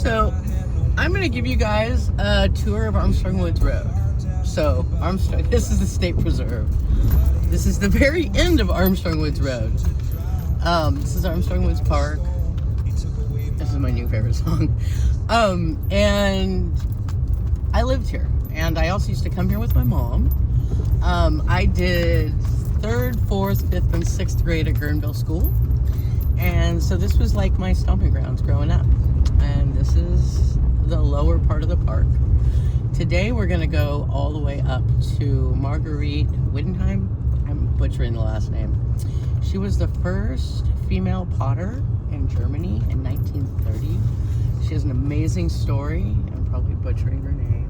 So I'm going to give you guys a tour of Armstrong Woods Road. So this is the state preserve. This is the very end of Armstrong Woods Road. This is Armstrong Woods Park. This is my new favorite song. And I lived here. And I also used to come here with my mom. I did 3rd, 4th, 5th, and 6th grade at Guerneville School. And so this was like my stomping grounds growing up. And this is the lower part of the park. Today we're going to go all the way up to Marguerite Wittenheim. I'm butchering the last name. She was the first female potter in Germany in 1930. She has an amazing story. I'm probably butchering her name.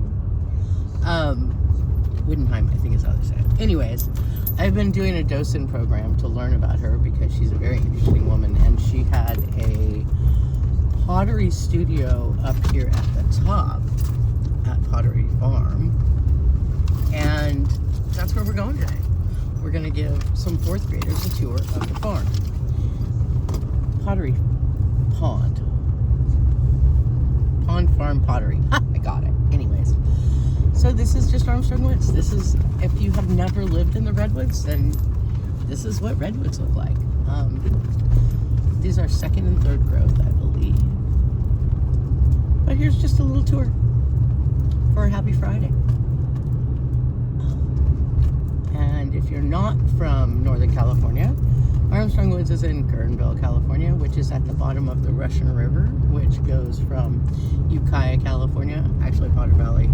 Wittenheim, I think is how they say it. Anyways, I've been doing a docent program to learn about her because she's a very interesting woman, and she had a pottery studio up here at the top at Pottery Farm, and that's where we're going today. We're going to give some 4th graders a tour of the farm. Pottery Pond Farm Pottery. Ha, I got it. Anyways, so this is just Armstrong Woods. This is, if you have never lived in the Redwoods, then this is what Redwoods look like. These are 2nd and 3rd growth, I believe. But here's just a little tour for a happy Friday. And if you're not from Northern California, Armstrong Woods is in Guerneville, California, which is at the bottom of the Russian River, which goes from Ukiah, California, actually Potter Valley,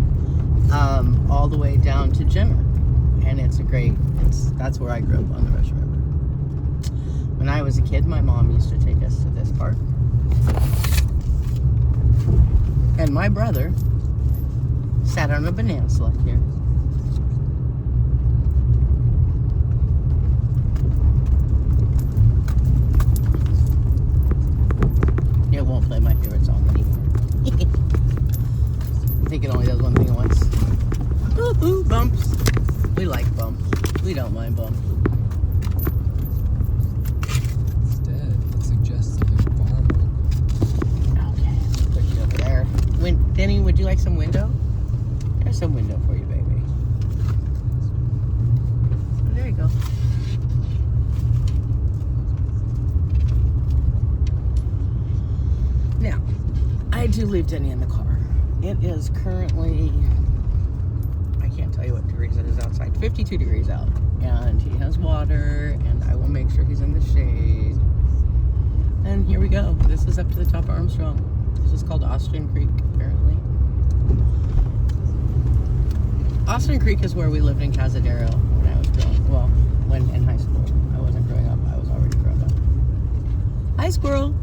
all the way down to Jenner. And that's where I grew up, on the Russian River. When I was a kid, my mom used to take us to this park. And my brother sat on a banana slug here. It won't play my favorite song anymore. I think it only does one thing at once. Ooh, bumps. We like bumps. We don't mind bumps. Instead, it suggests a farm. Okay, put you over there. Denny, would you like some window? There's some window for you, baby. Oh, there you go. Now, I do leave Denny in the car. It is currently, I can't tell you what degrees it is outside, 52 degrees out. And he has water, and I will make sure he's in the shade. And here we go. This is up to the top of Armstrong. This is called Austin Creek, apparently. Austin Creek is where we lived in Cazadero when I was when in high school. I wasn't growing up, I was already grown up. Hi, squirrel.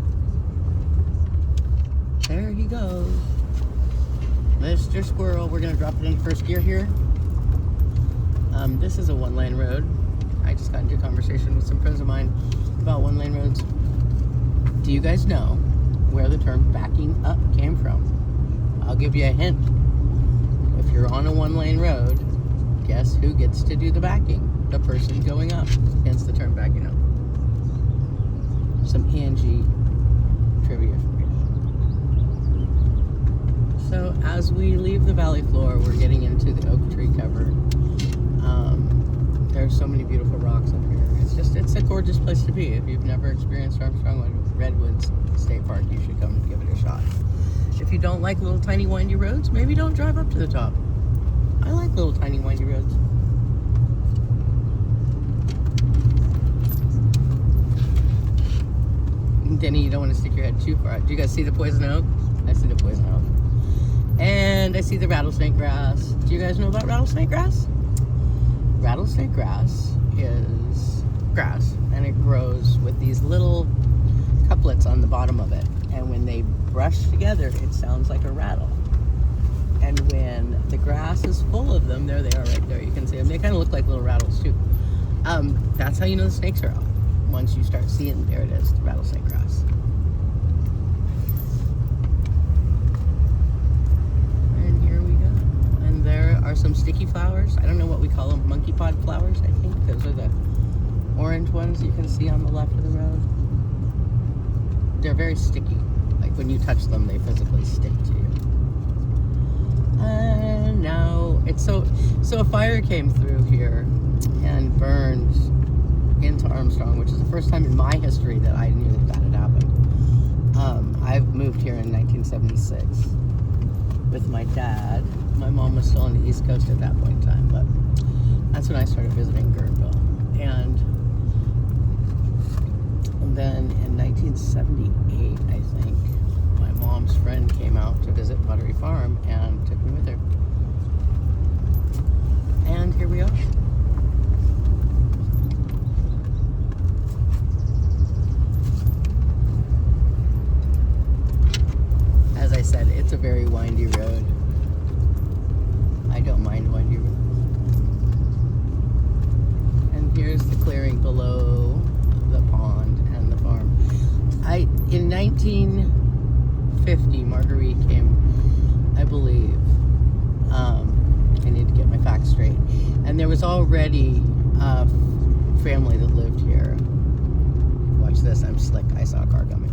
There he goes. Mr. Squirrel. We're going to drop it in first gear here. This is a 1-lane road. I just got into a conversation with some friends of mine about 1-lane roads. Do you guys know where the term backing up came from? I'll give you a hint. If you're on a 1-lane road, guess who gets to do the backing? The person going up. Hence the term backing up. Some ENG trivia for you. So as we leave the valley floor, we're getting into the oak tree cover. There's so many beautiful rocks up here. It's a gorgeous place to be. If you've never experienced Armstrong Redwoods State Park, you should come and give it a shot. If you don't like little tiny windy roads, maybe don't drive up to the top. I like little tiny windy roads. Denny, you don't want to stick your head too far out. Do you guys see the poison oak? I see the poison oak. And I see the rattlesnake grass. Do you guys know about rattlesnake grass? Rattlesnake grass is grass, and it grows with these little couplets on the bottom of it. And when they brush together, it sounds like a rattle. And when the grass is full of them, there they are right there. You can see them. They kind of look like little rattles too. That's how you know the snakes are out. Once you start seeing, there it is, the rattlesnake grass. And here we go. And there are some sticky flowers. I don't know what we call them, monkey pod flowers, I think. Those are the orange ones you can see on the left of the road. They're very sticky. Like when you touch them, they physically stick to you. And now it's so a fire came through here and burned into Armstrong, which is the first time in my history that I knew that had happened. I've moved here in 1976 with my dad. My mom was still on the East Coast at that point in time, but that's when I started visiting Guerneville. And then in 1978, I think, my mom's friend came out to visit Pottery Farm and took me with her. And here we are. As I said, it's a very windy road. I don't mind windy roads. And here's the clearing below the pond and the farm. In 1950, Marguerite came, I believe. I need to get my facts straight. And there was already a family that lived here. Watch this, I'm slick. I saw a car coming.